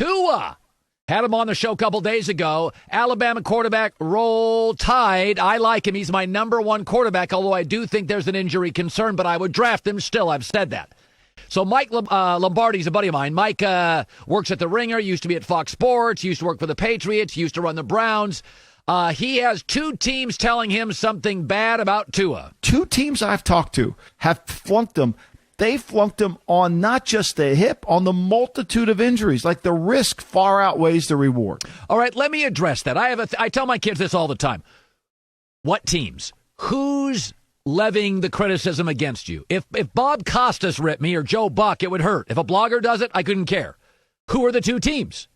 Tua. Had him on the show a couple days ago. Alabama quarterback, Roll Tide. I like him. He's my number one quarterback, although I do think there's an injury concern, but I would draft him still. I've said that. So Mike Lombardi's a buddy of mine. Mike works at The Ringer, used to be at Fox Sports, used to work for the Patriots, used to run the Browns. He has two teams telling him something bad about Tua. Two teams I've talked to have flunked him. They flunked him on not just the hip, on the multitude of injuries. Like the risk far outweighs the reward. All right, let me address that. I tell my kids this all the time. What teams? Who's levying the criticism against you? If Bob Costas ripped me or Joe Buck, it would hurt. If a blogger does it, I couldn't care. Who are the two teams?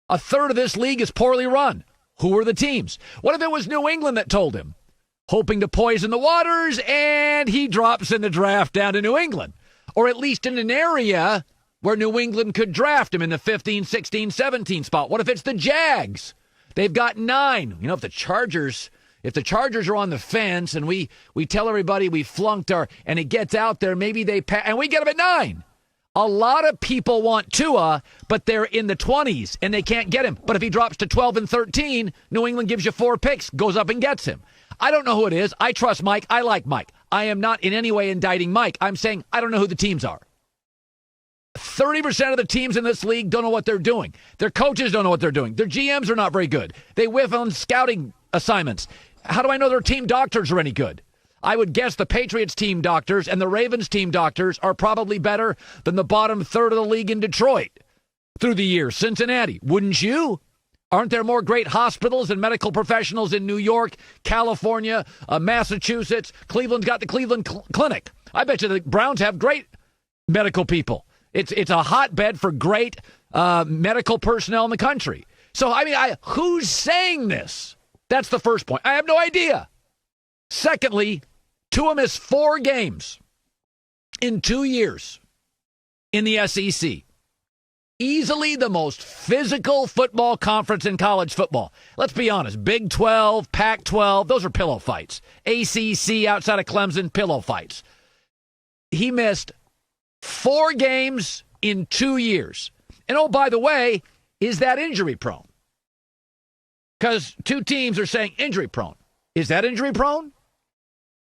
A third of this league is poorly run. Who are the teams? What if it was New England that told him? Hoping to poison the waters, and he drops in the draft down to New England. Or at least in an area where New England could draft him in the 15, 16, 17 spot. What if it's the Jags? They've got 9. You know, if the Chargers are on the fence and we tell everybody we flunked and it gets out there, maybe they pass, and we get them at 9. A lot of people want Tua, but they're in the 20s and they can't get him. But if he drops to 12 and 13, New England gives you 4 picks, goes up and gets him. I don't know who it is. I trust Mike. I like Mike. I am not in any way indicting Mike. I'm saying I don't know who the teams are. 30% of the teams in this league don't know what they're doing. Their coaches don't know what they're doing. Their GMs are not very good. They whiff on scouting assignments. How do I know their team doctors are any good? I would guess the Patriots team doctors and the Ravens team doctors are probably better than the bottom third of the league in Detroit through the years. Cincinnati, wouldn't you? Aren't there more great hospitals and medical professionals in New York, California, Massachusetts? Cleveland's got the Cleveland Clinic. I bet you the Browns have great medical people. It's a hotbed for great medical personnel in the country. So, I mean, who's saying this? That's the first point. I have no idea. Secondly, Tua missed 4 games in 2 years in the SEC. Easily the most physical football conference in college football. Let's be honest. Big 12, Pac-12, those are pillow fights. ACC outside of Clemson, pillow fights. He missed 4 games in 2 years. And oh, by the way, is that injury prone? Because 2 teams are saying injury prone. Is that injury prone?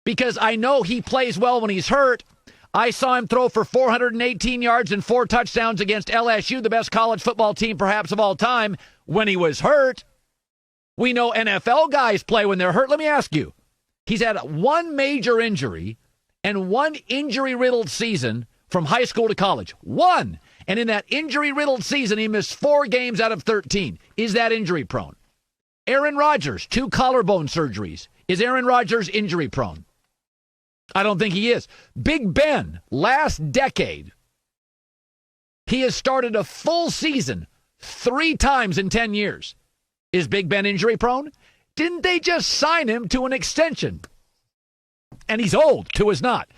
Because I know he plays well when he's hurt. I saw him throw for 418 yards and 4 touchdowns against LSU, the best college football team perhaps of all time, when he was hurt. We know NFL guys play when they're hurt. Let me ask you, he's had 1 major injury and 1 injury-riddled season from high school to college. 1. And in that injury-riddled season, he missed 4 games out of 13. Is that injury prone? Aaron Rodgers, 2 collarbone surgeries. Is Aaron Rodgers injury prone? I don't think he is. Big Ben, last decade, he has started a full season 3 times in 10 years. Is Big Ben injury prone? Didn't they just sign him to an extension? And he's old. Tua's not.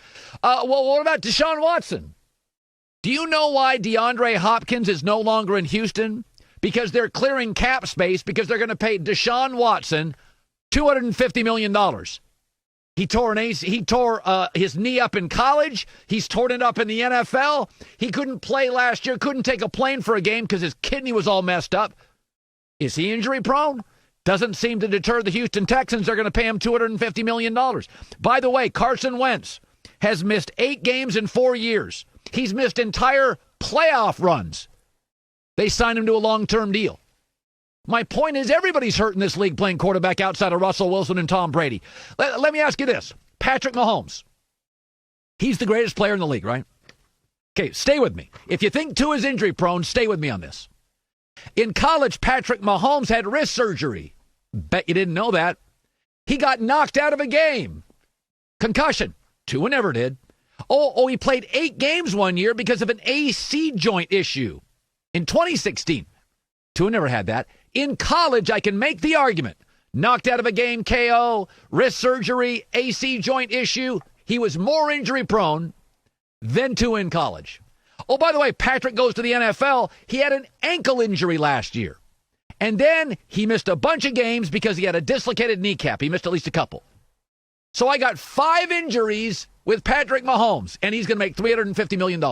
Well, what about Deshaun Watson? Do you know why DeAndre Hopkins is no longer in Houston? Because they're clearing cap space because they're going to pay Deshaun Watson $250 million. He tore his knee up in college. He's torn it up in the NFL. He couldn't play last year, couldn't take a plane for a game because his kidney was all messed up. Is he injury prone? Doesn't seem to deter the Houston Texans. They're going to pay him $250 million. By the way, Carson Wentz has missed 8 games in 4 years. He's missed entire playoff runs. They signed him to a long-term deal. My point is everybody's hurt in this league playing quarterback outside of Russell Wilson and Tom Brady. Let me ask you this. Patrick Mahomes. He's the greatest player in the league, right? Okay, stay with me. If you think Tua is injury prone, stay with me on this. In college, Patrick Mahomes had wrist surgery. Bet you didn't know that. He got knocked out of a game. Concussion. Tua never did. Oh, he played 8 games one year because of an AC joint issue in 2016. Tua never had that. In college, I can make the argument. Knocked out of a game, KO, wrist surgery, AC joint issue. He was more injury prone than Tua in college. Oh, by the way, Patrick goes to the NFL. He had an ankle injury last year. And then he missed a bunch of games because he had a dislocated kneecap. He missed at least a couple. So I got 5 injuries with Patrick Mahomes, and he's going to make $350 million.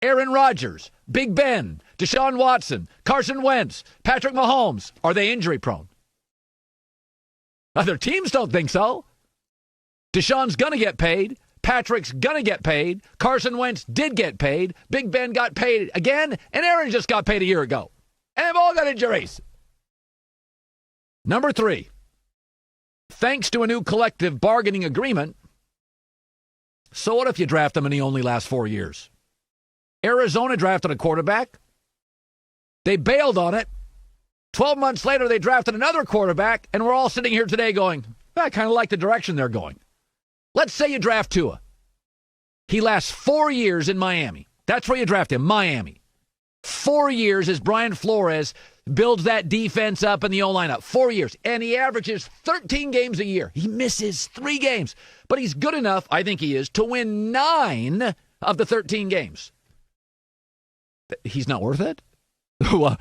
Aaron Rodgers, Big Ben, Deshaun Watson, Carson Wentz, Patrick Mahomes, are they injury prone? Other teams don't think so. Deshaun's going to get paid. Patrick's going to get paid. Carson Wentz did get paid. Big Ben got paid again. And Aaron just got paid a year ago. And they've all got injuries. Number 3, thanks to a new collective bargaining agreement, so what if you draft him and he only lasts 4 years? Arizona drafted a quarterback. They bailed on it. 12 months later, they drafted another quarterback, and we're all sitting here today going, I kind of like the direction they're going. Let's say you draft Tua. He lasts 4 years in Miami. That's where you draft him, Miami. 4 years as Brian Flores builds that defense up and the O-line up. 4 years. And he averages 13 games a year. He misses 3 games. But he's good enough, I think he is, to win 9 of the 13 games. He's not worth it? You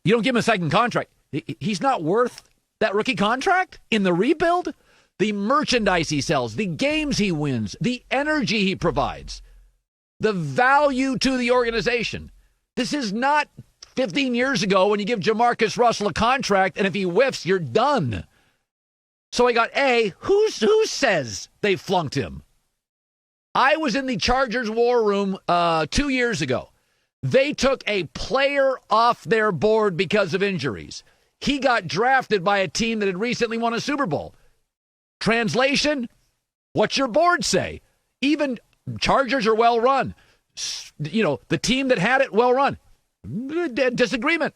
don't give him a second contract. He's not worth that rookie contract in the rebuild? The merchandise he sells, the games he wins, the energy he provides, the value to the organization. This is not 15 years ago when you give Jamarcus Russell a contract, and if he whiffs, you're done. So I got who says they flunked him? I was in the Chargers war room 2 years ago. They took a player off their board because of injuries. He got drafted by a team that had recently won a Super Bowl. Translation, what's your board say? Even Chargers are well run. You know, the team that had it, well run. Disagreement.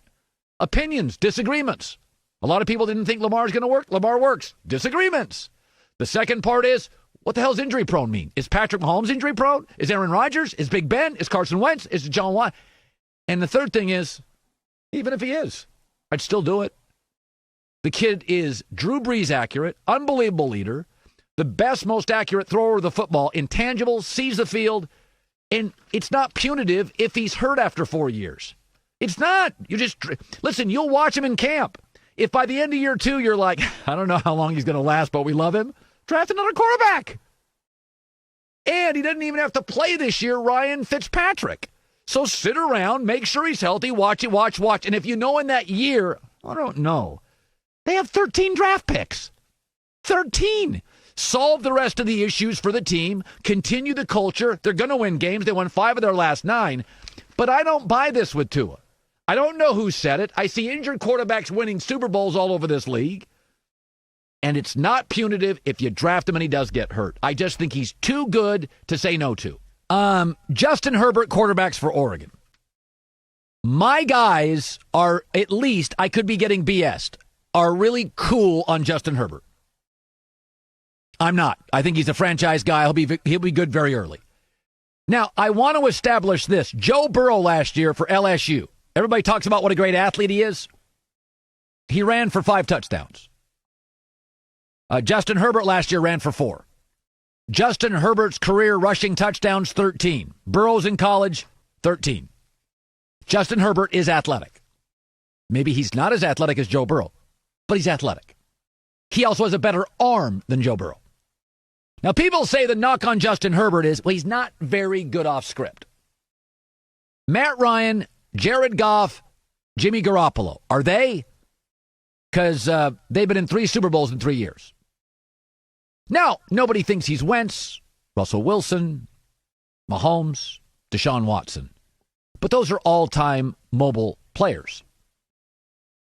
Opinions, disagreements. A lot of people didn't think Lamar's going to work. Lamar works. Disagreements. The second part is, what the hell's injury prone mean? Is Patrick Mahomes injury prone? Is Aaron Rodgers? Is Big Ben? Is Carson Wentz? Is John Watt? And the third thing is, even if he is, I'd still do it. The kid is Drew Brees accurate, unbelievable leader, the best, most accurate thrower of the football, intangible, sees the field, and it's not punitive if he's hurt after 4 years. It's not. You just, listen, you'll watch him in camp. If by the end of year 2, you're like, I don't know how long he's going to last, but we love him, draft another quarterback. And he doesn't even have to play this year, Ryan Fitzpatrick. So sit around, make sure he's healthy, watch. And if you know in that year, I don't know, they have 13 draft picks. 13. Solve the rest of the issues for the team. Continue the culture. They're going to win games. They won 5 of their last 9. But I don't buy this with Tua. I don't know who said it. I see injured quarterbacks winning Super Bowls all over this league. And it's not punitive if you draft him and he does get hurt. I just think he's too good to say no to. Justin Herbert, quarterbacks for Oregon. My guys are, at least, I could be getting BS'd, are really cool on Justin Herbert. I'm not. I think he's a franchise guy. He'll be good very early. Now, I want to establish this. Joe Burrow last year for LSU. Everybody talks about what a great athlete he is. He ran for 5 touchdowns. Justin Herbert last year ran for 4. Justin Herbert's career rushing touchdowns, 13. Burrow's in college, 13. Justin Herbert is athletic. Maybe he's not as athletic as Joe Burrow, but he's athletic. He also has a better arm than Joe Burrow. Now, people say the knock on Justin Herbert is, well, he's not very good off script. Matt Ryan, Jared Goff, Jimmy Garoppolo, are they? Because they've been in 3 Super Bowls in 3 years. Now, nobody thinks he's Wentz, Russell Wilson, Mahomes, Deshaun Watson. But those are all-time mobile players.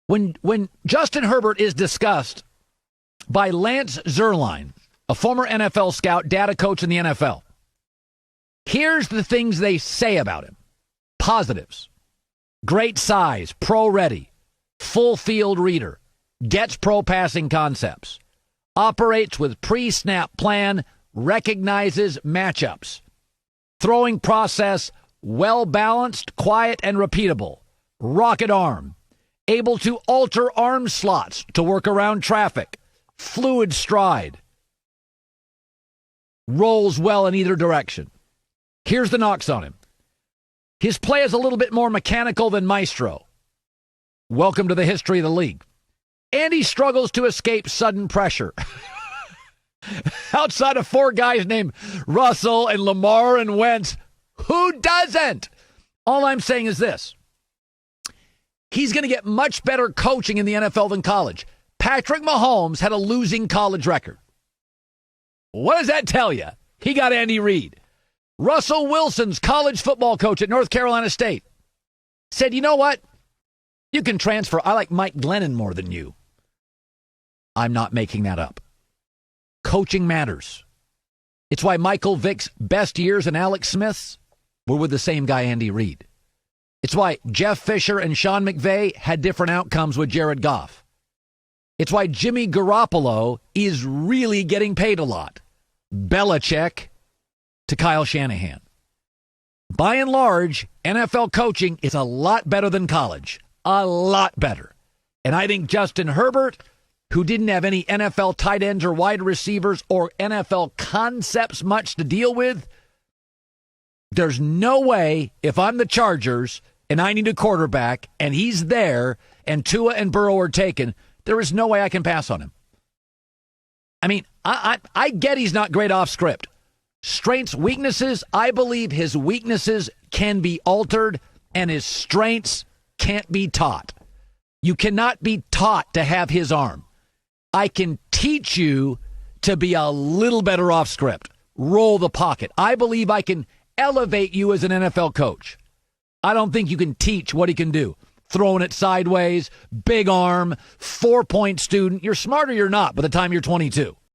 When Justin Herbert is discussed by Lance Zierlein, a former NFL scout, data coach in the NFL, here's the things they say about him. Positives. Great size, pro-ready, full field reader, gets pro passing concepts, operates with pre-snap plan, recognizes matchups, throwing process, well-balanced, quiet, and repeatable, rocket arm, able to alter arm slots to work around traffic, fluid stride, rolls well in either direction. Here's the knocks on him. His play is a little bit more mechanical than Maestro. Welcome to the history of the league. And he struggles to escape sudden pressure. Outside of 4 guys named Russell and Lamar and Wentz, who doesn't? All I'm saying is this. He's going to get much better coaching in the NFL than college. Patrick Mahomes had a losing college record. What does that tell you? He got Andy Reid. Russell Wilson's college football coach at North Carolina State said, you know what? You can transfer. I like Mike Glennon more than you. I'm not making that up. Coaching matters. It's why Michael Vick's best years and Alex Smith's were with the same guy, Andy Reid. It's why Jeff Fisher and Sean McVay had different outcomes with Jared Goff. It's why Jimmy Garoppolo is really getting paid a lot. Belichick to Kyle Shanahan. By and large, NFL coaching is a lot better than college. A lot better. And I think Justin Herbert, who didn't have any NFL tight ends or wide receivers or NFL concepts much to deal with, there's no way if I'm the Chargers and I need a quarterback and he's there and Tua and Burrow are taken, there is no way I can pass on him. I mean, I get he's not great off script. Strengths, weaknesses, I believe his weaknesses can be altered and his strengths can't be taught. You cannot be taught to have his arm. I can teach you to be a little better off script. Roll the pocket. I believe I can elevate you as an NFL coach. I don't think you can teach what he can do. Throwing it sideways, big arm, 4-point student. You're smart or you're not by the time you're 22.